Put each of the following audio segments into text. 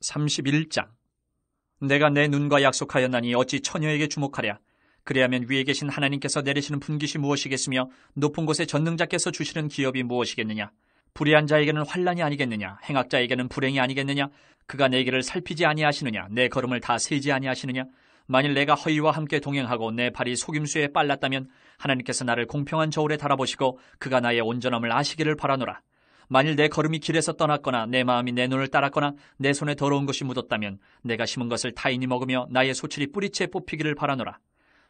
31장. 내가 내 눈과 약속하였나니 어찌 처녀에게 주목하랴. 그리하면 위에 계신 하나님께서 내리시는 분깃이 무엇이겠으며 높은 곳에 전능자께서 주시는 기업이 무엇이겠느냐. 불의한 자에게는 환난이 아니겠느냐. 행악자에게는 불행이 아니겠느냐. 그가 내 길을 살피지 아니하시느냐. 내 걸음을 다 세지 아니하시느냐. 만일 내가 허위와 함께 동행하고 내 발이 속임수에 빨랐다면 하나님께서 나를 공평한 저울에 달아보시고 그가 나의 온전함을 아시기를 바라노라. 만일 내 걸음이 길에서 떠났거나 내 마음이 내 눈을 따랐거나 내 손에 더러운 것이 묻었다면 내가 심은 것을 타인이 먹으며 나의 소출이 뿌리채 뽑히기를 바라노라.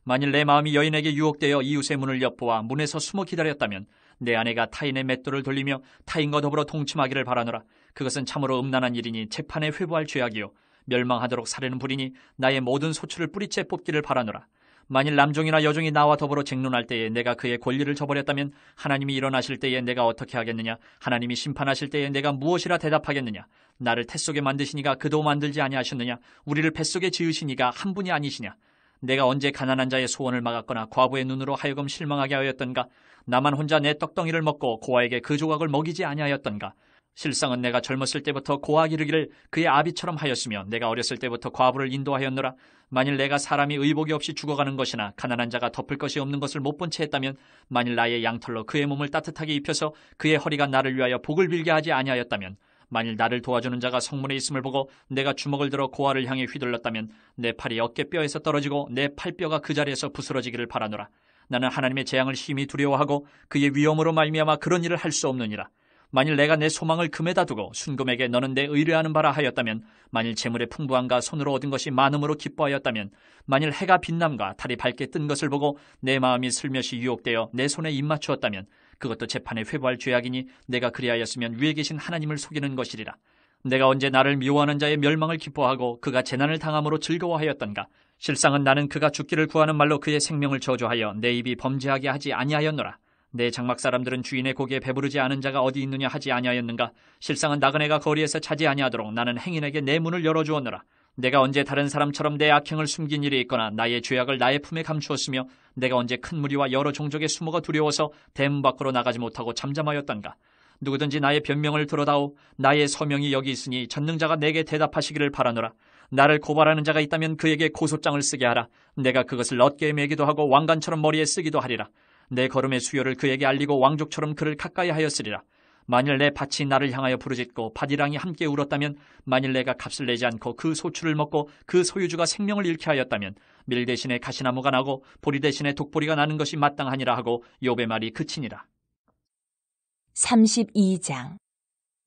만일 내 마음이 여인에게 유혹되어 이웃의 문을 엿보아 문에서 숨어 기다렸다면 내 아내가 타인의 맷돌을 돌리며 타인과 더불어 동침하기를 바라노라. 그것은 참으로 음란한 일이니 재판에 회부할 죄악이요 멸망하도록 사르는 불이니 나의 모든 소출을 뿌리채 뽑기를 바라노라. 만일 남종이나 여종이 나와 더불어 쟁론할 때에 내가 그의 권리를 저버렸다면 하나님이 일어나실 때에 내가 어떻게 하겠느냐. 하나님이 심판하실 때에 내가 무엇이라 대답하겠느냐. 나를 태속에 만드시니가 그도 만들지 아니하셨느냐. 우리를 뱃속에 지으시니가 한 분이 아니시냐. 내가 언제 가난한 자의 소원을 막았거나 과부의 눈으로 하여금 실망하게 하였던가. 나만 혼자 내 떡덩이를 먹고 고아에게 그 조각을 먹이지 아니하였던가. 실상은 내가 젊었을 때부터 고아가 이르기를 그의 아비처럼 하였으며 내가 어렸을 때부터 과부를 인도하였노라. 만일 내가 사람이 의복이 없이 죽어가는 것이나 가난한 자가 덮을 것이 없는 것을 못 본 채 했다면 만일 나의 양털로 그의 몸을 따뜻하게 입혀서 그의 허리가 나를 위하여 복을 빌게 하지 아니하였다면 만일 나를 도와주는 자가 성문에 있음을 보고 내가 주먹을 들어 고아를 향해 휘둘렀다면 내 팔이 어깨뼈에서 떨어지고 내 팔뼈가 그 자리에서 부스러지기를 바라노라. 나는 하나님의 재앙을 심히 두려워하고 그의 위엄으로 말미암아 그런 일을 할 수 없느니라. 만일 내가 내 소망을 금에다 두고 순금에게 너는 내 의뢰하는 바라 하였다면 만일 재물의 풍부함과 손으로 얻은 것이 많음으로 기뻐하였다면 만일 해가 빛남과 달이 밝게 뜬 것을 보고 내 마음이 슬며시 유혹되어 내 손에 입맞추었다면 그것도 재판에 회부할 죄악이니 내가 그리하였으면 위에 계신 하나님을 속이는 것이리라. 내가 언제 나를 미워하는 자의 멸망을 기뻐하고 그가 재난을 당함으로 즐거워하였던가. 실상은 나는 그가 죽기를 구하는 말로 그의 생명을 저주하여 내 입이 범죄하게 하지 아니하였노라. 내 장막 사람들은 주인의 고기에 배부르지 않은 자가 어디 있느냐 하지 아니하였는가. 실상은 나그네가 거리에서 차지 아니하도록 나는 행인에게 내 문을 열어주었노라. 내가 언제 다른 사람처럼 내 악행을 숨긴 일이 있거나 나의 죄악을 나의 품에 감추었으며 내가 언제 큰 무리와 여러 종족의 수모가 두려워서 대문 밖으로 나가지 못하고 잠잠하였던가. 누구든지 나의 변명을 들어다오. 나의 서명이 여기 있으니 전능자가 내게 대답하시기를 바라노라. 나를 고발하는 자가 있다면 그에게 고소장을 쓰게 하라. 내가 그것을 어깨에 매기도 하고 왕관처럼 머리에 쓰기도 하리라. 내 걸음의 수요를 그에게 알리고 왕족처럼 그를 가까이 하였으리라. 만일 내 밭이 나를 향하여 부르짖고 밭이랑이 함께 울었다면 만일 내가 값을 내지 않고 그 소출을 먹고 그 소유주가 생명을 잃게 하였다면 밀 대신에 가시나무가 나고 보리 대신에 독보리가 나는 것이 마땅하니라 하고 욥의 말이 그치니라. 32장.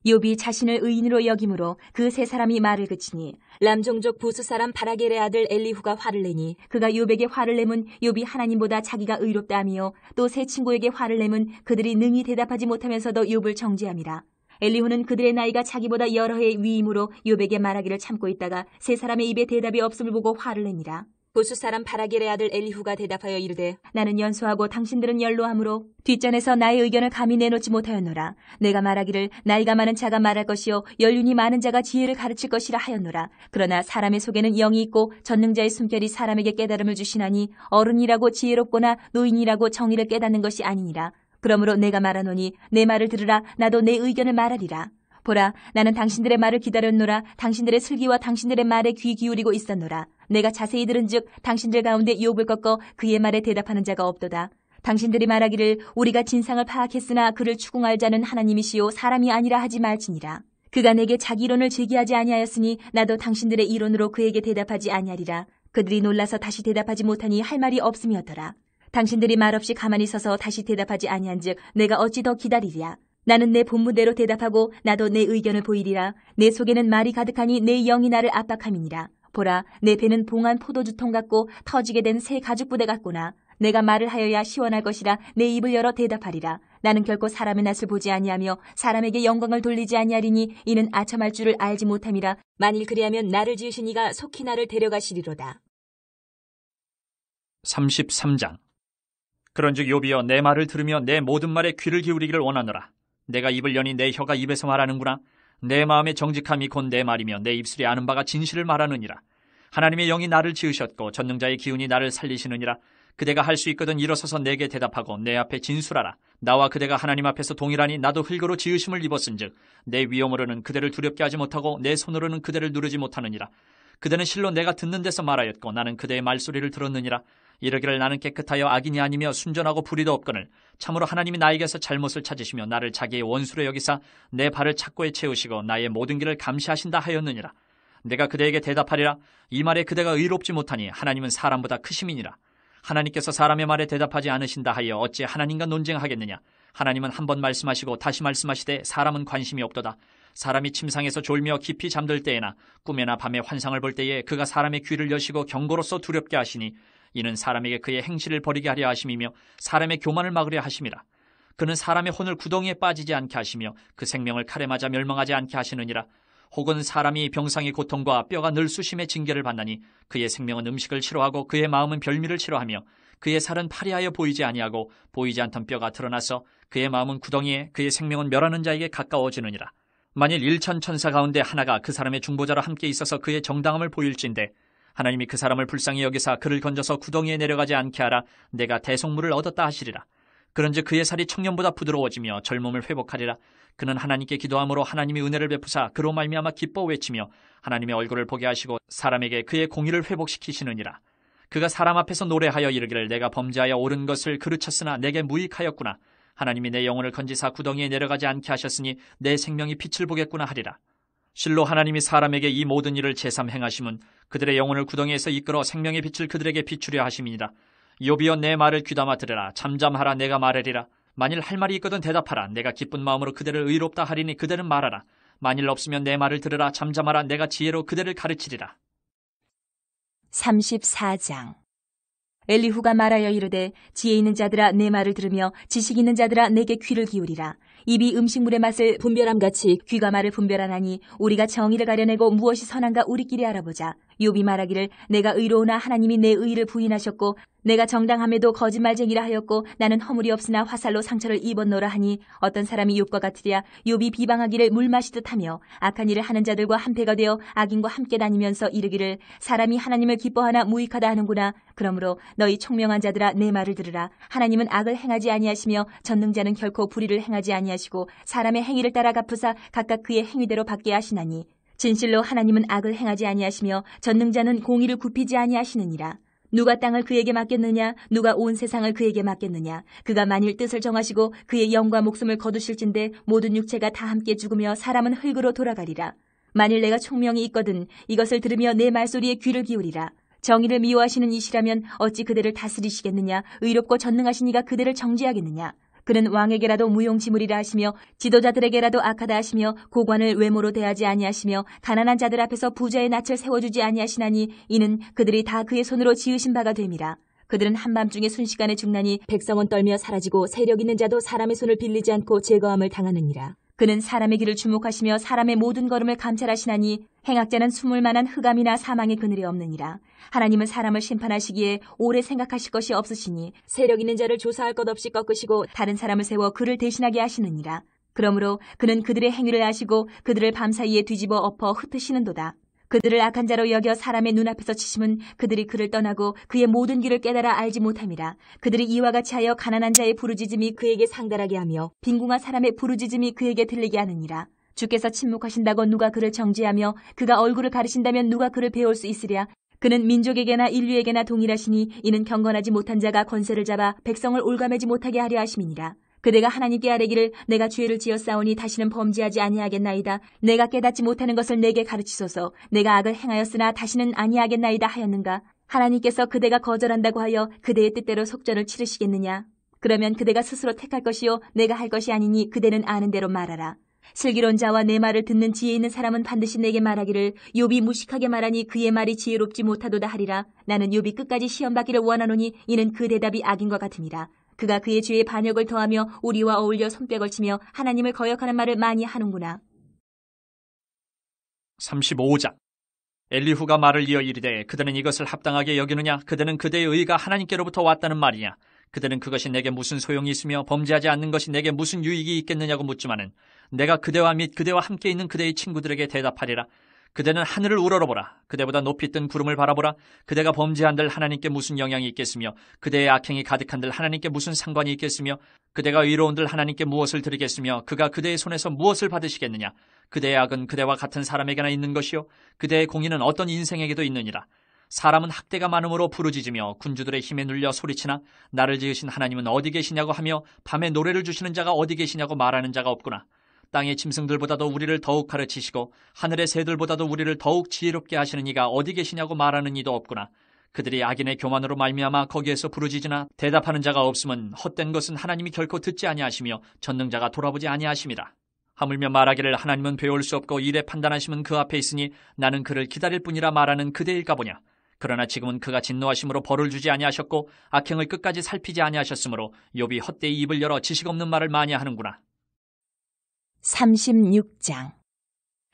욥이 자신을 의인으로 여김으로 그 세 사람이 말을 그치니 람종족 부스 사람 바라겔의 아들 엘리후가 화를 내니 그가 욥에게 화를 내면 욥이 하나님보다 자기가 의롭다 하며 또 세 친구에게 화를 내면 그들이 능히 대답하지 못하면서도 욥을 정죄함이라. 엘리후는 그들의 나이가 자기보다 여러 해 위임으로 욥에게 말하기를 참고 있다가 세 사람의 입에 대답이 없음을 보고 화를 내니라. 부스 사람 바라겔의 아들 엘리후가 대답하여 이르되 나는 연소하고 당신들은 연로하므로 뒷전에서 나의 의견을 감히 내놓지 못하였노라. 내가 말하기를 나이가 많은 자가 말할 것이요 연륜이 많은 자가 지혜를 가르칠 것이라 하였노라. 그러나 사람의 속에는 영이 있고 전능자의 숨결이 사람에게 깨달음을 주시나니 어른이라고 지혜롭거나 노인이라고 정의를 깨닫는 것이 아니니라. 그러므로 내가 말하노니 내 말을 들으라. 나도 내 의견을 말하리라. 보라, 나는 당신들의 말을 기다렸노라. 당신들의 슬기와 당신들의 말에 귀 기울이고 있었노라. 내가 자세히 들은즉 당신들 가운데 욥을 꺾어 그의 말에 대답하는 자가 없도다. 당신들이 말하기를 우리가 진상을 파악했으나 그를 추궁할 자는 하나님이시요 사람이 아니라 하지 말지니라. 그가 내게 자기 이론을 제기하지 아니하였으니 나도 당신들의 이론으로 그에게 대답하지 아니하리라. 그들이 놀라서 다시 대답하지 못하니 할 말이 없음이었더라. 당신들이 말없이 가만히 서서 다시 대답하지 아니한즉 내가 어찌 더 기다리랴. 나는 내 본문대로 대답하고 나도 내 의견을 보이리라. 내 속에는 말이 가득하니 내 영이 나를 압박함이니라. 보라, 내 배는 봉한 포도주통 같고 터지게 된 새 가죽부대 같구나. 내가 말을 하여야 시원할 것이라 내 입을 열어 대답하리라. 나는 결코 사람의 낯을 보지 아니하며 사람에게 영광을 돌리지 아니하리니 이는 아첨할 줄을 알지 못함이라. 만일 그리하면 나를 지으신 이가 속히 나를 데려가시리로다. 33장. 그런즉 욥이여 내 말을 들으며 내 모든 말에 귀를 기울이기를 원하노라. 내가 입을 여니 내 혀가 입에서 말하는구나. 내 마음의 정직함이 곧 내 말이며 내 입술이 아는 바가 진실을 말하느니라. 하나님의 영이 나를 지으셨고 전능자의 기운이 나를 살리시느니라. 그대가 할 수 있거든 일어서서 내게 대답하고 내 앞에 진술하라. 나와 그대가 하나님 앞에서 동일하니 나도 흙으로 지으심을 입었은즉 내 위엄으로는 그대를 두렵게 하지 못하고 내 손으로는 그대를 누르지 못하느니라. 그대는 실로 내가 듣는 데서 말하였고 나는 그대의 말소리를 들었느니라. 이르기를 나는 깨끗하여 악인이 아니며 순전하고 불의도 없거늘 참으로 하나님이 나에게서 잘못을 찾으시며 나를 자기의 원수로 여기사 내 발을 착고에 채우시고 나의 모든 길을 감시하신다 하였느니라. 내가 그대에게 대답하리라. 이 말에 그대가 의롭지 못하니 하나님은 사람보다 크심이니라. 하나님께서 사람의 말에 대답하지 않으신다 하여 어찌 하나님과 논쟁하겠느냐. 하나님은 한 번 말씀하시고 다시 말씀하시되 사람은 관심이 없도다. 사람이 침상에서 졸며 깊이 잠들 때에나 꿈에나 밤에 환상을 볼 때에 그가 사람의 귀를 여시고 경고로서 두렵게 하시니 이는 사람에게 그의 행실을 버리게 하려 하심이며 사람의 교만을 막으려 하심이라. 그는 사람의 혼을 구덩이에 빠지지 않게 하시며 그 생명을 칼에 맞아 멸망하지 않게 하시느니라. 혹은 사람이 병상의 고통과 뼈가 늘쑤심의 징계를 받나니 그의 생명은 음식을 싫어하고 그의 마음은 별미를 싫어하며 그의 살은 파리하여 보이지 아니하고 보이지 않던 뼈가 드러나서 그의 마음은 구덩이에 그의 생명은 멸하는 자에게 가까워지느니라. 만일 1천 천사 가운데 하나가 그 사람의 중보자로 함께 있어서 그의 정당함을 보일진대 하나님이 그 사람을 불쌍히 여기사 그를 건져서 구덩이에 내려가지 않게 하라. 내가 대속물을 얻었다 하시리라. 그런즉 그의 살이 청년보다 부드러워지며 젊음을 회복하리라. 그는 하나님께 기도함으로 하나님이 은혜를 베푸사 그로 말미암아 기뻐 외치며 하나님의 얼굴을 보게 하시고 사람에게 그의 공의를 회복시키시느니라. 그가 사람 앞에서 노래하여 이르기를 내가 범죄하여 옳은 것을 그르쳤으나 내게 무익하였구나. 하나님이 내 영혼을 건지사 구덩이에 내려가지 않게 하셨으니 내 생명이 빛을 보겠구나 하리라. 실로 하나님이 사람에게 이 모든 일을 제삼 행하심은 그들의 영혼을 구덩이에서 이끌어 생명의 빛을 그들에게 비추려 하심이니라. 욥이여 내 말을 귀담아 들으라. 잠잠하라. 내가 말하리라. 만일 할 말이 있거든 대답하라. 내가 기쁜 마음으로 그대를 의롭다 하리니 그대는 말하라. 만일 없으면 내 말을 들으라. 잠잠하라. 내가 지혜로 그대를 가르치리라. 34장. 엘리후가 말하여 이르되 지혜 있는 자들아 내 말을 들으며 지식 있는 자들아 내게 귀를 기울이라. 입이 음식물의 맛을 분별함같이 귀가 말을 분별하나니 우리가 정의를 가려내고 무엇이 선한가 우리끼리 알아보자. 욥이 말하기를 내가 의로우나 하나님이 내 의를 부인하셨고 내가 정당함에도 거짓말쟁이라 하였고 나는 허물이 없으나 화살로 상처를 입었노라 하니 어떤 사람이 욥과 같으랴. 욥이 비방하기를 물 마시듯 하며 악한 일을 하는 자들과 한패가 되어 악인과 함께 다니면서 이르기를 사람이 하나님을 기뻐하나 무익하다 하는구나. 그러므로 너희 총명한 자들아 내 말을 들으라. 하나님은 악을 행하지 아니하시며 전능자는 결코 불의를 행하지 아니하시고 사람의 행위를 따라 갚으사 각각 그의 행위대로 받게 하시나니 진실로 하나님은 악을 행하지 아니하시며 전능자는 공의를 굽히지 아니하시느니라. 누가 땅을 그에게 맡겼느냐? 누가 온 세상을 그에게 맡겼느냐? 그가 만일 뜻을 정하시고 그의 영과 목숨을 거두실진데 모든 육체가 다 함께 죽으며 사람은 흙으로 돌아가리라. 만일 내가 총명이 있거든 이것을 들으며 내 말소리에 귀를 기울이라. 정의를 미워하시는 이시라면 어찌 그대를 다스리시겠느냐? 의롭고 전능하신 이가 그대를 정죄하겠느냐? 그는 왕에게라도 무용지물이라 하시며 지도자들에게라도 악하다 하시며 고관을 외모로 대하지 아니하시며 가난한 자들 앞에서 부자의 낯을 세워주지 아니하시나니 이는 그들이 다 그의 손으로 지으신 바가 됨이라. 그들은 한밤중에 순식간에 죽나니 백성은 떨며 사라지고 세력 있는 자도 사람의 손을 빌리지 않고 제거함을 당하느니라. 그는 사람의 길을 주목하시며 사람의 모든 걸음을 감찰하시나니 행악자는 숨을 만한 흑암이나 사망의 그늘이 없느니라. 하나님은 사람을 심판하시기에 오래 생각하실 것이 없으시니 세력 있는 자를 조사할 것 없이 꺾으시고 다른 사람을 세워 그를 대신하게 하시느니라. 그러므로 그는 그들의 행위를 아시고 그들을 밤사이에 뒤집어 엎어 흩으시는도다. 그들을 악한 자로 여겨 사람의 눈앞에서 치심은 그들이 그를 떠나고 그의 모든 길을 깨달아 알지 못함이라. 그들이 이와 같이 하여 가난한 자의 부르짖음이 그에게 상달하게 하며 빈궁한 사람의 부르짖음이 그에게 들리게 하느니라. 주께서 침묵하신다고 누가 그를 정죄하며 그가 얼굴을 가리신다면 누가 그를 배울 수 있으랴. 그는 민족에게나 인류에게나 동일하시니 이는 경건하지 못한 자가 권세를 잡아 백성을 올가매지 못하게 하려 하심이니라. 그대가 하나님께 아뢰기를 내가 죄를 지었사오니 다시는 범죄하지 아니하겠나이다. 내가 깨닫지 못하는 것을 내게 가르치소서. 내가 악을 행하였으나 다시는 아니하겠나이다 하였는가. 하나님께서 그대가 거절한다고 하여 그대의 뜻대로 속전을 치르시겠느냐. 그러면 그대가 스스로 택할 것이요 내가 할 것이 아니니 그대는 아는 대로 말하라. 슬기로운 자와 내 말을 듣는 지혜 있는 사람은 반드시 내게 말하기를 욥이 무식하게 말하니 그의 말이 지혜롭지 못하도다 하리라. 나는 욥이 끝까지 시험받기를 원하노니 이는 그 대답이 악인과 같음이라. 그가 그의 죄에 반역을 더하며 우리와 어울려 손뼉을 치며 하나님을 거역하는 말을 많이 하는구나. 35장. 엘리후가 말을 이어 이르되 그대는 이것을 합당하게 여기느냐? 그대는 그대의 의가 하나님께로부터 왔다는 말이냐? 그대는 그것이 내게 무슨 소용이 있으며 범죄하지 않는 것이 내게 무슨 유익이 있겠느냐고 묻지만은 내가 그대와 및 그대와 함께 있는 그대의 친구들에게 대답하리라. 그대는 하늘을 우러러보라. 그대보다 높이 뜬 구름을 바라보라. 그대가 범죄한들 하나님께 무슨 영향이 있겠으며 그대의 악행이 가득한들 하나님께 무슨 상관이 있겠으며 그대가 의로운들 하나님께 무엇을 드리겠으며 그가 그대의 손에서 무엇을 받으시겠느냐. 그대의 악은 그대와 같은 사람에게나 있는 것이요 그대의 공의는 어떤 인생에게도 있느니라. 사람은 학대가 많음으로 부르짖으며 군주들의 힘에 눌려 소리치나 나를 지으신 하나님은 어디 계시냐고 하며 밤에 노래를 주시는 자가 어디 계시냐고 말하는 자가 없구나. 땅의 짐승들보다도 우리를 더욱 가르치시고 하늘의 새들보다도 우리를 더욱 지혜롭게 하시는 이가 어디 계시냐고 말하는 이도 없구나. 그들이 악인의 교만으로 말미암아 거기에서 부르짖으나 대답하는 자가 없음은 헛된 것은 하나님이 결코 듣지 아니하시며 전능자가 돌아보지 아니하심이라. 하물며 말하기를 하나님은 배울 수 없고 일에 판단하심은 그 앞에 있으니 나는 그를 기다릴 뿐이라 말하는 그대일까 보냐. 그러나 지금은 그가 진노하심으로 벌을 주지 아니하셨고 악행을 끝까지 살피지 아니하셨으므로 욥이 헛되이 입을 열어 지식 없는 말을 많이 하는구나. 36장.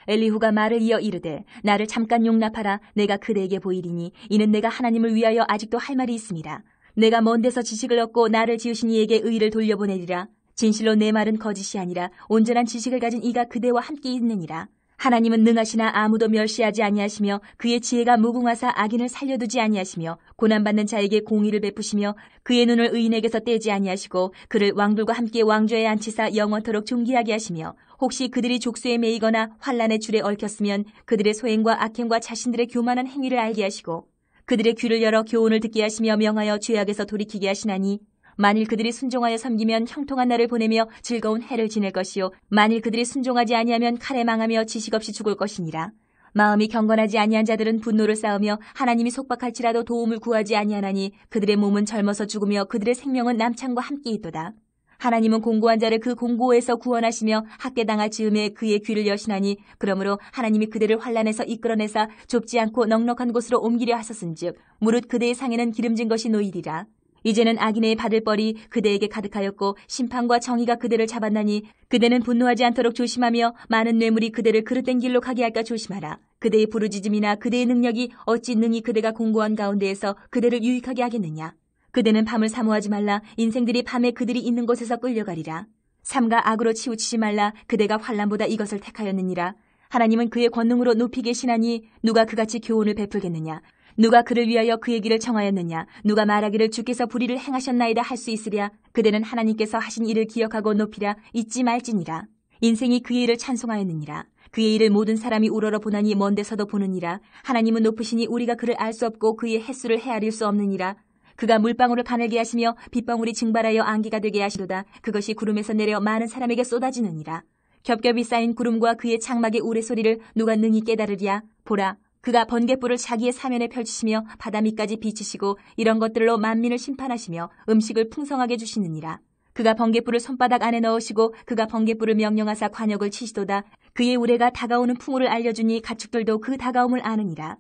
엘리후가 말을 이어 이르되 나를 잠깐 용납하라. 내가 그대에게 보이리니 이는 내가 하나님을 위하여 아직도 할 말이 있습니다. 내가 먼 데서 지식을 얻고 나를 지으신 이에게 의를 돌려보내리라. 진실로 내 말은 거짓이 아니라 온전한 지식을 가진 이가 그대와 함께 있느니라. 하나님은 능하시나 아무도 멸시하지 아니하시며 그의 지혜가 무궁하사 악인을 살려두지 아니하시며 고난받는 자에게 공의를 베푸시며 그의 눈을 의인에게서 떼지 아니하시고 그를 왕들과 함께 왕좌에 앉히사 영원토록 존귀하게 하시며 혹시 그들이 족쇄에 매이거나 환난의 줄에 얽혔으면 그들의 소행과 악행과 자신들의 교만한 행위를 알게 하시고 그들의 귀를 열어 교훈을 듣게 하시며 명하여 죄악에서 돌이키게 하시나니 만일 그들이 순종하여 섬기면 형통한 날을 보내며 즐거운 해를 지낼 것이요 만일 그들이 순종하지 아니하면 칼에 망하며 지식 없이 죽을 것이니라. 마음이 경건하지 아니한 자들은 분노를 쌓으며 하나님이 속박할지라도 도움을 구하지 아니하나니 그들의 몸은 젊어서 죽으며 그들의 생명은 남창과 함께 있도다. 하나님은 공고한 자를 그 공고에서 구원하시며 학대당할 즈음에 그의 귀를 여시나니 그러므로 하나님이 그들을 환난에서 이끌어내사 좁지 않고 넉넉한 곳으로 옮기려 하셨은즉 무릇 그대의 상에는 기름진 것이 놓이리라. 이제는 악인의 받을 벌이 그대에게 가득하였고 심판과 정의가 그대를 잡았나니 그대는 분노하지 않도록 조심하며 많은 뇌물이 그대를 그릇된 길로 가게 할까 조심하라. 그대의 부르짖음이나 그대의 능력이 어찌 능히 그대가 공고한 가운데에서 그대를 유익하게 하겠느냐. 그대는 밤을 사모하지 말라. 인생들이 밤에 그들이 있는 곳에서 끌려가리라. 삼가 악으로 치우치지 말라. 그대가 환난보다 이것을 택하였느니라. 하나님은 그의 권능으로 높이 계시나니 누가 그같이 교훈을 베풀겠느냐. 누가 그를 위하여 그의 길을 정하였느냐. 누가 말하기를 주께서 불의를 행하셨나이다 할 수 있으랴. 그대는 하나님께서 하신 일을 기억하고 높이라. 잊지 말지니라. 인생이 그의 일을 찬송하였느니라. 그의 일을 모든 사람이 우러러 보나니 먼 데서도 보느니라. 하나님은 높으시니 우리가 그를 알 수 없고 그의 횟수를 헤아릴 수 없느니라. 그가 물방울을 가늘게 하시며 빗방울이 증발하여 안개가 되게 하시도다. 그것이 구름에서 내려 많은 사람에게 쏟아지느니라. 겹겹이 쌓인 구름과 그의 창막의 우레소리를 누가 능히 깨달으랴. 보라, 그가 번갯불을 자기의 사면에 펼치시며 바다 밑까지 비치시고 이런 것들로 만민을 심판하시며 음식을 풍성하게 주시느니라. 그가 번갯불을 손바닥 안에 넣으시고 그가 번갯불을 명령하사 관역을 치시도다. 그의 우레가 다가오는 풍우를 알려주니 가축들도 그 다가옴을 아느니라.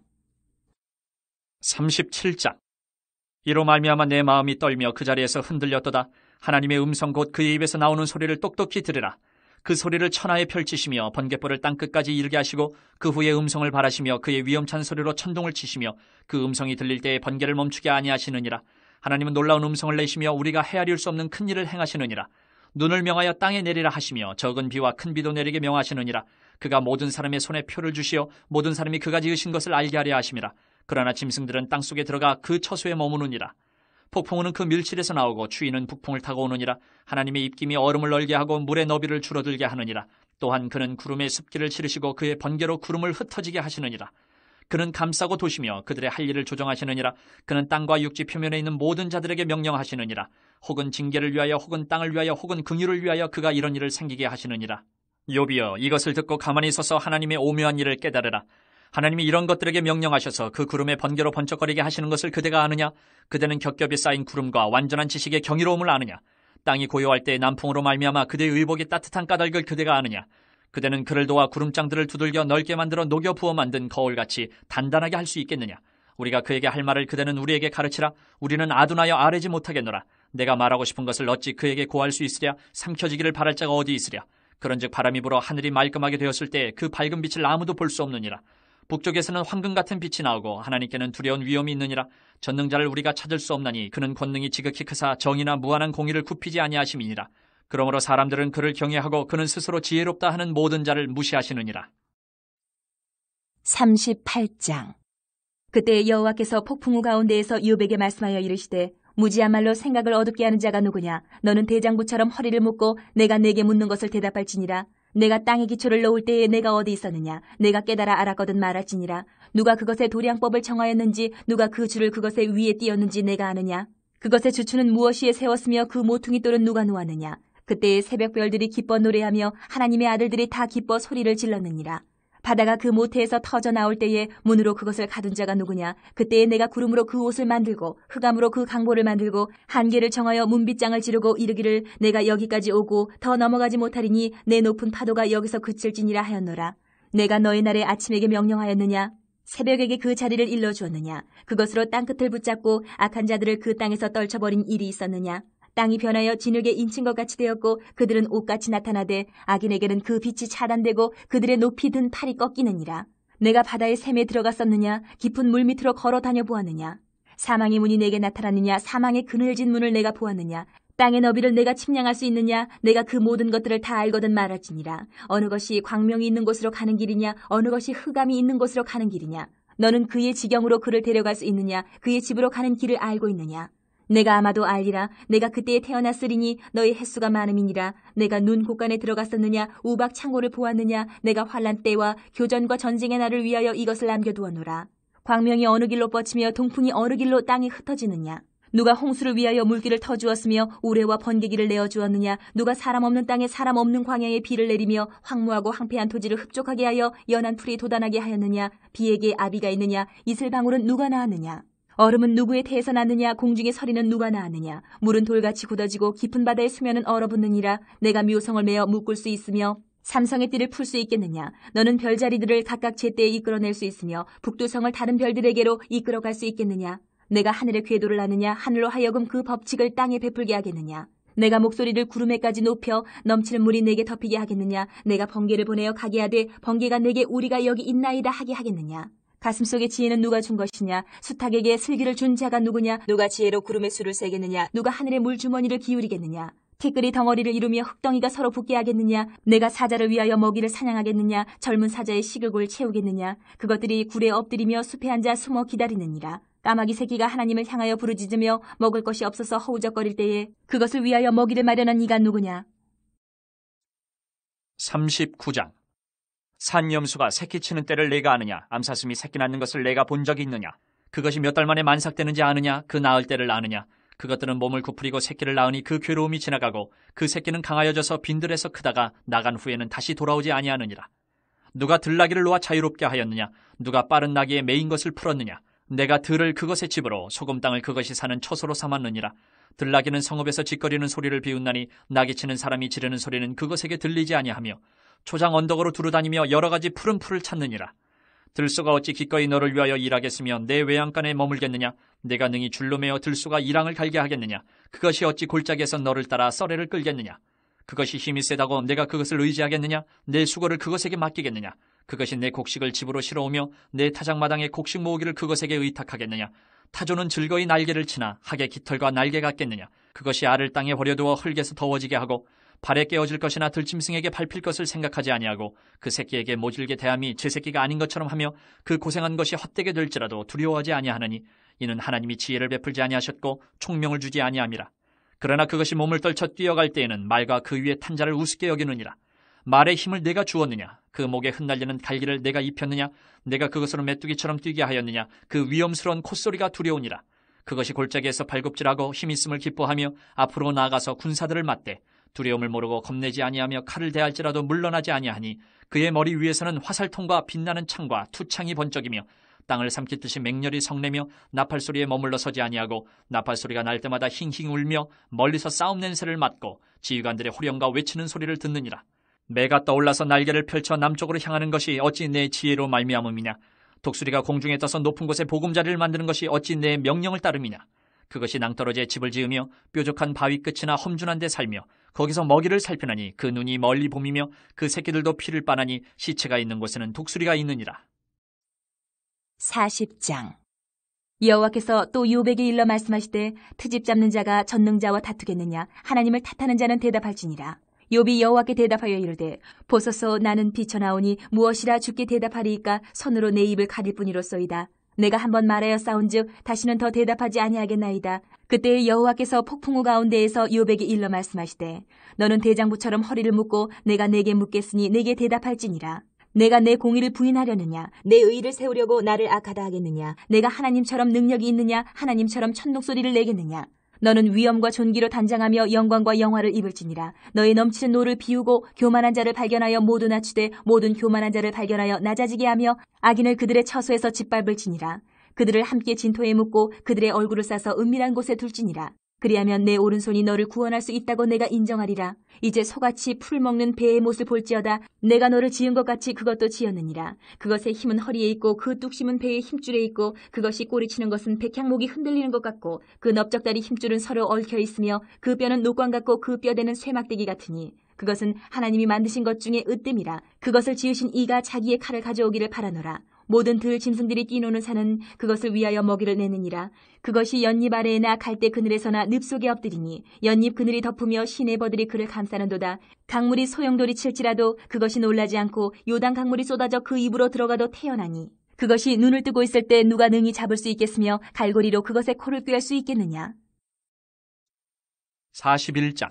37장. 이로 말미암아 내 마음이 떨며 그 자리에서 흔들렸도다. 하나님의 음성 곧 그의 입에서 나오는 소리를 똑똑히 들으라. 그 소리를 천하에 펼치시며 번갯불을 땅끝까지 이르게 하시고 그 후에 음성을 발하시며 그의 위험찬 소리로 천둥을 치시며 그 음성이 들릴 때에 번개를 멈추게 아니하시느니라. 하나님은 놀라운 음성을 내시며 우리가 헤아릴 수 없는 큰 일을 행하시느니라. 눈을 명하여 땅에 내리라 하시며 적은 비와 큰 비도 내리게 명하시느니라. 그가 모든 사람의 손에 표를 주시어 모든 사람이 그가 지으신 것을 알게 하려 하심이라. 그러나 짐승들은 땅속에 들어가 그 처소에 머무느니라. 폭풍우는 그 밀실에서 나오고 추위는 북풍을 타고 오느니라. 하나님의 입김이 얼음을 얼게 하고 물의 너비를 줄어들게 하느니라. 또한 그는 구름의 습기를 치르시고 그의 번개로 구름을 흩어지게 하시느니라. 그는 감싸고 도시며 그들의 할 일을 조정하시느니라. 그는 땅과 육지 표면에 있는 모든 자들에게 명령하시느니라. 혹은 징계를 위하여 혹은 땅을 위하여 혹은 긍휼을 위하여 그가 이런 일을 생기게 하시느니라. 욥이여, 이것을 듣고 가만히 서서 하나님의 오묘한 일을 깨달으라. 하나님이 이런 것들에게 명령하셔서 그 구름의 번개로 번쩍거리게 하시는 것을 그대가 아느냐? 그대는 겹겹이 쌓인 구름과 완전한 지식의 경이로움을 아느냐? 땅이 고요할 때 남풍으로 말미암아 그대의 의복이 따뜻한 까닭을 그대가 아느냐? 그대는 그를 도와 구름장들을 두들겨 넓게 만들어 녹여 부어 만든 거울같이 단단하게 할 수 있겠느냐? 우리가 그에게 할 말을 그대는 우리에게 가르치라. 우리는 아둔하여 아뢰지 못하겠노라. 내가 말하고 싶은 것을 어찌 그에게 고할 수 있으랴? 삼켜지기를 바랄 자가 어디 있으랴? 그런즉 바람이 불어 하늘이 말끔하게 되었을 때 그 밝은 빛을 아무도 볼 수 없느니라. 북쪽에서는 황금 같은 빛이 나오고 하나님께는 두려운 위험이 있느니라. 전능자를 우리가 찾을 수 없나니 그는 권능이 지극히 크사 정의나 무한한 공의를 굽히지 아니하심이니라. 그러므로 사람들은 그를 경외하고 그는 스스로 지혜롭다 하는 모든 자를 무시하시느니라. 38장. 그때 여호와께서 폭풍우 가운데에서 욥에게 말씀하여 이르시되 무지한 말로 생각을 어둡게 하는 자가 누구냐? 너는 대장부처럼 허리를 묶고 내가 내게 묻는 것을 대답할지니라. 내가 땅에 기초를 놓을 때에 내가 어디 있었느냐? 내가 깨달아 알았거든 말할지니라. 누가 그것의 도량법을 정하였는지 누가 그 줄을 그것의 위에 띄었는지 내가 아느냐? 그것의 주추는 무엇이에 세웠으며 그 모퉁이 돌은 누가 놓았느냐? 그때의 새벽별들이 기뻐 노래하며 하나님의 아들들이 다 기뻐 소리를 질렀느니라. 바다가 그 모태에서 터져 나올 때에 문으로 그것을 가둔 자가 누구냐? 그때에 내가 구름으로 그 옷을 만들고 흑암으로 그 강보를 만들고 한계를 정하여 문빗장을 지르고 이르기를 내가 여기까지 오고 더 넘어가지 못하리니 내 높은 파도가 여기서 그칠지니라 하였노라. 내가 너의 날에 아침에게 명령하였느냐? 새벽에게 그 자리를 일러주었느냐? 그것으로 땅끝을 붙잡고 악한 자들을 그 땅에서 떨쳐버린 일이 있었느냐? 땅이 변하여 진흙에 인친 것 같이 되었고 그들은 옷같이 나타나되 악인에게는 그 빛이 차단되고 그들의 높이 든 팔이 꺾이느니라. 내가 바다의 샘에 들어갔었느냐? 깊은 물 밑으로 걸어 다녀 보았느냐? 사망의 문이 내게 나타났느냐? 사망의 그늘진 문을 내가 보았느냐? 땅의 너비를 내가 침량할 수 있느냐? 내가 그 모든 것들을 다 알거든 말할지니라. 어느 것이 광명이 있는 곳으로 가는 길이냐? 어느 것이 흑암이 있는 곳으로 가는 길이냐? 너는 그의 지경으로 그를 데려갈 수 있느냐? 그의 집으로 가는 길을 알고 있느냐? 내가 아마도 알리라. 내가 그때에 태어났으리니 너의 횟수가 많음이니라. 내가 눈 곳간에 들어갔었느냐? 우박 창고를 보았느냐? 내가 환란 때와 교전과 전쟁의 날을 위하여 이것을 남겨두었노라. 광명이 어느 길로 뻗치며 동풍이 어느 길로 땅에 흩어지느냐? 누가 홍수를 위하여 물길을 터주었으며 우레와 번개기를 내어주었느냐? 누가 사람 없는 땅에 사람 없는 광야에 비를 내리며 황무하고 황폐한 토지를 흡족하게 하여 연한 풀이 돋아나게 하였느냐? 비에게 아비가 있느냐? 이슬방울은 누가 낳았느냐? 얼음은 누구의 태에서 났느냐? 공중의 서리는 누가 낳았느냐? 물은 돌같이 굳어지고 깊은 바다의 수면은 얼어붙느니라. 내가 묘성을 메어 묶을 수 있으며 삼성의 띠를 풀 수 있겠느냐? 너는 별자리들을 각각 제때에 이끌어낼 수 있으며 북두성을 다른 별들에게로 이끌어갈 수 있겠느냐? 내가 하늘의 궤도를 아느냐? 하늘로 하여금 그 법칙을 땅에 베풀게 하겠느냐? 내가 목소리를 구름에까지 높여 넘치는 물이 내게 덮이게 하겠느냐? 내가 번개를 보내어 가게 하되 번개가 내게 우리가 여기 있나이다 하게 하겠느냐? 가슴속의 지혜는 누가 준 것이냐? 수탉에게 슬기를 준 자가 누구냐? 누가 지혜로 구름의 수를 세겠느냐? 누가 하늘의 물주머니를 기울이겠느냐? 티끌이 덩어리를 이루며 흙덩이가 서로 붙게 하겠느냐? 내가 사자를 위하여 먹이를 사냥하겠느냐? 젊은 사자의 식욕을 채우겠느냐? 그것들이 굴에 엎드리며 숲에 앉아 숨어 기다리느니라. 까마귀 새끼가 하나님을 향하여 부르짖으며 먹을 것이 없어서 허우적거릴 때에 그것을 위하여 먹이를 마련한 이가 누구냐? 39장. 산염수가 새끼 치는 때를 내가 아느냐? 암사슴이 새끼 낳는 것을 내가 본 적이 있느냐? 그것이 몇 달 만에 만삭되는지 아느냐? 그 낳을 때를 아느냐? 그것들은 몸을 구부리고 새끼를 낳으니 그 괴로움이 지나가고 그 새끼는 강하여져서 빈들에서 크다가 나간 후에는 다시 돌아오지 아니하느니라. 누가 들나귀를 놓아 자유롭게 하였느냐? 누가 빠른 나귀에 매인 것을 풀었느냐? 내가 들을 그것의 집으로 소금 땅을 그것이 사는 처소로 삼았느니라. 들나귀는 성읍에서 짓거리는 소리를 비웃나니 나귀 치는 사람이 지르는 소리는 그것에게 들리지 아니하며 초장 언덕으로 두루다니며 여러 가지 푸른 풀을 찾느니라. 들소가 어찌 기꺼이 너를 위하여 일하겠으며 내 외양간에 머물겠느냐? 내가 능히 줄로 매어 들소가 이랑을 갈게 하겠느냐? 그것이 어찌 골짜기에서 너를 따라 썰애를 끌겠느냐? 그것이 힘이 세다고 내가 그것을 의지하겠느냐? 내 수고를 그것에게 맡기겠느냐? 그것이 내 곡식을 집으로 실어오며 내 타작마당에 곡식 모으기를 그것에게 의탁하겠느냐? 타조는 즐거이 날개를 치나 학의 깃털과 날개 같겠느냐? 그것이 알을 땅에 버려두어 흙에서 더워지게 하고 발에 깨어질 것이나 들짐승에게 밟힐 것을 생각하지 아니하고 그 새끼에게 모질게 대함이 제 새끼가 아닌 것처럼 하며 그 고생한 것이 헛되게 될지라도 두려워하지 아니하느니 이는 하나님이 지혜를 베풀지 아니하셨고 총명을 주지 아니함이라. 그러나 그것이 몸을 떨쳐 뛰어갈 때에는 말과 그 위에 탄 자를 우습게 여기느니라. 말의 힘을 내가 주었느냐? 그 목에 흩날리는 갈기를 내가 입혔느냐? 내가 그것으로 메뚜기처럼 뛰게 하였느냐? 그 위험스러운 콧소리가 두려우니라. 그것이 골짜기에서 발굽질하고 힘있음을 기뻐하며 앞으로 나아가서 군사들을 맞대 두려움을 모르고 겁내지 아니하며 칼을 대할지라도 물러나지 아니하니 그의 머리 위에서는 화살통과 빛나는 창과 투창이 번쩍이며 땅을 삼키듯이 맹렬히 성내며 나팔소리에 머물러 서지 아니하고 나팔소리가 날 때마다 힝힝 울며 멀리서 싸움 냄새를 맡고 지휘관들의 호령과 외치는 소리를 듣느니라. 매가 떠올라서 날개를 펼쳐 남쪽으로 향하는 것이 어찌 내 지혜로 말미암음이냐? 독수리가 공중에 떠서 높은 곳에 보금자리를 만드는 것이 어찌 내 명령을 따름이냐? 그것이 낭떠러지에 집을 지으며 뾰족한 바위 끝이나 험준한 데 살며 거기서 먹이를 살피나니 그 눈이 멀리 봄이며 그 새끼들도 피를 빠나니 시체가 있는 곳에는 독수리가 있느니라. 40장. 여호와께서 또 욥에게 일러 말씀하시되 트집 잡는 자가 전능자와 다투겠느냐? 하나님을 탓하는 자는 대답할지니라. 욥이 여호와께 대답하여 이르되 보소서 나는 비쳐나오니 무엇이라 주께 대답하리이까 손으로 내 입을 가릴 뿐이로소이다. 내가 한번 말하여 싸운즉 다시는 더 대답하지 아니하겠나이다. 그때 여호와께서 폭풍우 가운데에서 욥에게 일러 말씀하시되 너는 대장부처럼 허리를 묶고 내가 내게 묻겠으니 내게 대답할지니라. 내가 내 공의를 부인하려느냐? 내 의를 세우려고 나를 악하다 하겠느냐? 내가 하나님처럼 능력이 있느냐? 하나님처럼 천둥소리를 내겠느냐? 너는 위엄과 존귀로 단장하며 영광과 영화를 입을지니라. 너의 넘치는 노를 비우고 교만한 자를 발견하여 모두 낮추되 모든 교만한 자를 발견하여 낮아지게 하며 악인을 그들의 처소에서 짓밟을지니라. 그들을 함께 진토에 묻고 그들의 얼굴을 싸서 은밀한 곳에 둘지니라. 그리하면 내 오른손이 너를 구원할 수 있다고 내가 인정하리라. 이제 소같이 풀을 먹는 배의 못을 볼지어다. 내가 너를 지은 것 같이 그것도 지었느니라. 그것의 힘은 허리에 있고 그 뚝심은 배의 힘줄에 있고 그것이 꼬리치는 것은 백향목이 흔들리는 것 같고 그 넓적다리 힘줄은 서로 얽혀 있으며 그 뼈는 녹광 같고 그 뼈대는 쇠막대기 같으니 그것은 하나님이 만드신 것 중에 으뜸이라. 그것을 지으신 이가 자기의 칼을 가져오기를 바라노라. 모든 들 짐승들이 뛰노는 산은 그것을 위하여 먹이를 내느니라. 그것이 연잎 아래에나 갈대 그늘에서나 늪 속에 엎드리니 연잎 그늘이 덮으며 시내버들이 그를 감싸는도다. 강물이 소용돌이 칠지라도 그것이 놀라지 않고 요단 강물이 쏟아져 그 입으로 들어가도 태어나니 그것이 눈을 뜨고 있을 때 누가 능히 잡을 수 있겠으며 갈고리로 그것의 코를 꿰할 수 있겠느냐. 41장.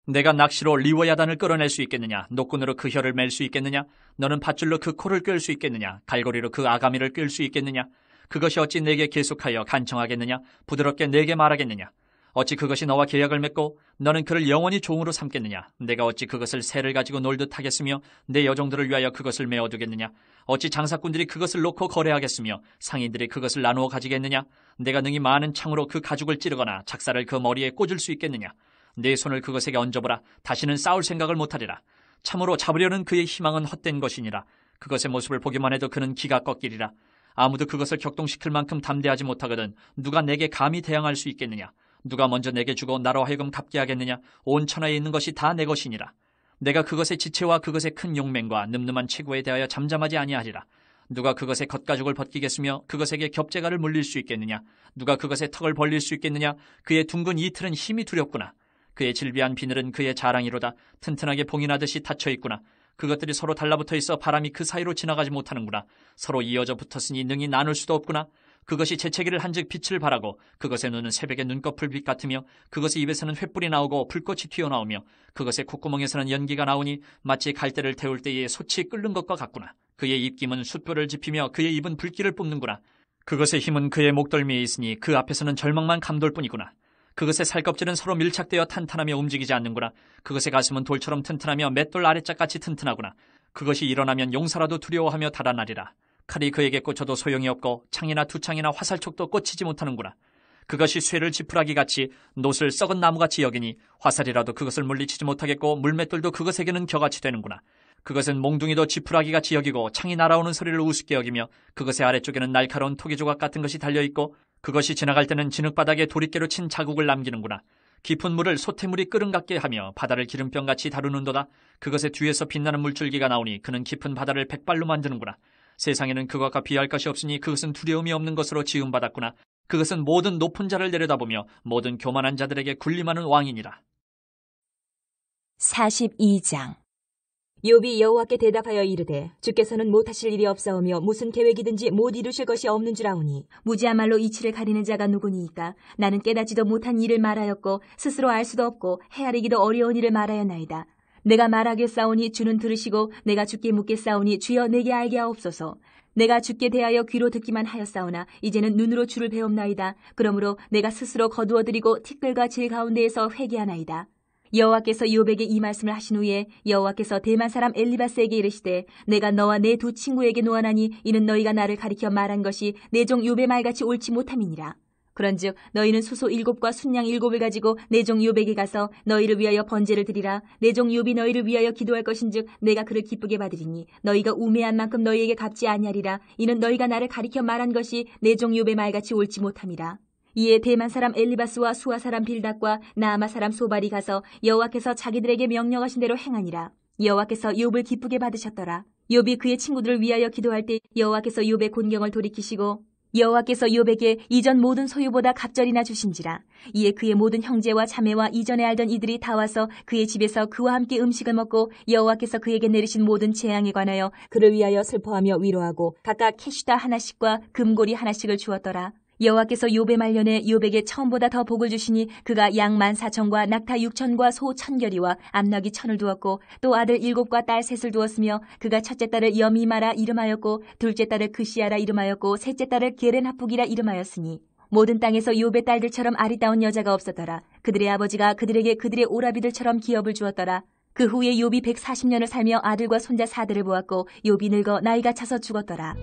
내가 낚시로 리워야단을 끌어낼 수 있겠느냐? 노끈으로 그 혀를 맬 수 있겠느냐? 너는 밧줄로 그 코를 끌 수 있겠느냐? 갈고리로 그 아가미를 끌 수 있겠느냐? 그것이 어찌 내게 계속하여 간청하겠느냐? 부드럽게 내게 말하겠느냐? 어찌 그것이 너와 계약을 맺고 너는 그를 영원히 종으로 삼겠느냐? 내가 어찌 그것을 새를 가지고 놀듯 하겠으며 내 여종들을 위하여 그것을 메어두겠느냐? 어찌 장사꾼들이 그것을 놓고 거래하겠으며 상인들이 그것을 나누어 가지겠느냐? 내가 능히 많은 창으로 그 가죽을 찌르거나 작사를 그 머리에 꽂을 수 있겠느냐? 내 손을 그것에게 얹어보라. 다시는 싸울 생각을 못하리라. 참으로 잡으려는 그의 희망은 헛된 것이니라. 그것의 모습을 보기만 해도 그는 기가 꺾이리라. 아무도 그것을 격동시킬 만큼 담대하지 못하거든 누가 내게 감히 대항할 수 있겠느냐? 누가 먼저 내게 주고 나로 하여금 갚게 하겠느냐? 온 천하에 있는 것이 다 내 것이니라. 내가 그것의 지체와 그것의 큰 용맹과 늠름한 체구에 대하여 잠잠하지 아니하리라. 누가 그것의 겉가죽을 벗기겠으며 그것에게 겹재가를 물릴 수 있겠느냐? 누가 그것의 턱을 벌릴 수 있겠느냐? 그의 둥근 이틀은 힘이 두렵구나. 그의 질비한 비늘은 그의 자랑이로다. 튼튼하게 봉인하듯이 닫혀 있구나. 그것들이 서로 달라붙어 있어 바람이 그 사이로 지나가지 못하는구나. 서로 이어져 붙었으니 능히 나눌 수도 없구나. 그것이 재채기를 한즉 빛을 발하고 그것의 눈은 새벽의 눈꺼풀빛 같으며 그것의 입에서는 횃불이 나오고 불꽃이 튀어나오며 그것의 콧구멍에서는 연기가 나오니 마치 갈대를 태울 때에 솥이 끓는 것과 같구나. 그의 입김은 숯불을 지피며 그의 입은 불길을 뿜는구나. 그것의 힘은 그의 목덜미에 있으니 그 앞에서는 절망만 감돌 뿐이구나. 그것의 살껍질은 서로 밀착되어 탄탄하며 움직이지 않는구나. 그것의 가슴은 돌처럼 튼튼하며 맷돌 아래짝같이 튼튼하구나. 그것이 일어나면 용사라도 두려워하며 달아나리라. 칼이 그에게 꽂혀도 소용이 없고 창이나 두창이나 화살촉도 꽂히지 못하는구나. 그것이 쇠를 지푸라기같이 놋을 썩은 나무같이 여기니 화살이라도 그것을 물리치지 못하겠고 물맷돌도 그것에게는 겨같이 되는구나. 그것은 몽둥이도 지푸라기같이 여기고 창이 날아오는 소리를 우습게 여기며 그것의 아래쪽에는 날카로운 토기조각 같은 것이 달려있고 그것이 지나갈 때는 진흙바닥에 도리깨로 친 자국을 남기는구나. 깊은 물을 솥태물이 끓음 같게 하며 바다를 기름병같이 다루는도다. 그것의 뒤에서 빛나는 물줄기가 나오니 그는 깊은 바다를 백발로 만드는구나. 세상에는 그것과 비할 것이 없으니 그것은 두려움이 없는 것으로 지음받았구나. 그것은 모든 높은 자를 내려다보며 모든 교만한 자들에게 군림하는 왕이니라. 42장. 욥이 여호와께 대답하여 이르되 주께서는 못하실 일이 없사오며 무슨 계획이든지 못 이루실 것이 없는 줄 아오니 무지한 말로 이치를 가리는 자가 누구니이까. 나는 깨닫지도 못한 일을 말하였고 스스로 알 수도 없고 헤아리기도 어려운 일을 말하였나이다. 내가 말하겠사오니 주는 들으시고 내가 주께 묻겠사오니 주여 내게 알게 하옵소서. 내가 주께 대하여 귀로 듣기만 하였사오나 이제는 눈으로 주를 배옵나이다. 그러므로 내가 스스로 거두어드리고 티끌과 질 가운데에서 회개하나이다. 여호와께서 욥에게 이 말씀을 하신 후에 여호와께서 대만 사람 엘리바스에게 이르시되 내가 너와 내 두 친구에게 노하나니 이는 너희가 나를 가리켜 말한 것이 내 종 욥의 말같이 옳지 못함이니라. 그런즉 너희는 수소 7과 순양 7을 가지고 내 종 욥에게 가서 너희를 위하여 번제를 드리라. 내 종 욥이 너희를 위하여 기도할 것인즉 내가 그를 기쁘게 받으리니 너희가 우매한 만큼 너희에게 갚지 아니하리라. 이는 너희가 나를 가리켜 말한 것이 내 종 욥의 말같이 옳지 못함이라. 이에 대만 사람 엘리바스와 수아 사람 빌닷과 나아마 사람 소발이 가서 여호와께서 자기들에게 명령하신 대로 행하니라. 여호와께서 욥을 기쁘게 받으셨더라. 욥이 그의 친구들을 위하여 기도할 때 여호와께서 욥의 곤경을 돌이키시고 여호와께서 욥에게 이전 모든 소유보다 갑절이나 주신지라. 이에 그의 모든 형제와 자매와 이전에 알던 이들이 다 와서 그의 집에서 그와 함께 음식을 먹고 여호와께서 그에게 내리신 모든 재앙에 관하여 그를 위하여 슬퍼하며 위로하고 각각 캐시다 하나씩과 금고리 하나씩을 주었더라. 여호와께서 욥의 말년에 욥에게 처음보다 더 복을 주시니 그가 양 14,000과 낙타 6,000과 소 1,000결이와 암나귀 1,000을 두었고 또 아들 7과 딸 3을 두었으며 그가 첫째 딸을 여미마라 이름하였고 둘째 딸을 그시아라 이름하였고 셋째 딸을 게렌하북이라 이름하였으니 모든 땅에서 욥의 딸들처럼 아리따운 여자가 없었더라. 그들의 아버지가 그들에게 그들의 오라비들처럼 기업을 주었더라. 그 후에 욥이 140년을 살며 아들과 손자 4대를 보았고 욥이 늙어 나이가 차서 죽었더라.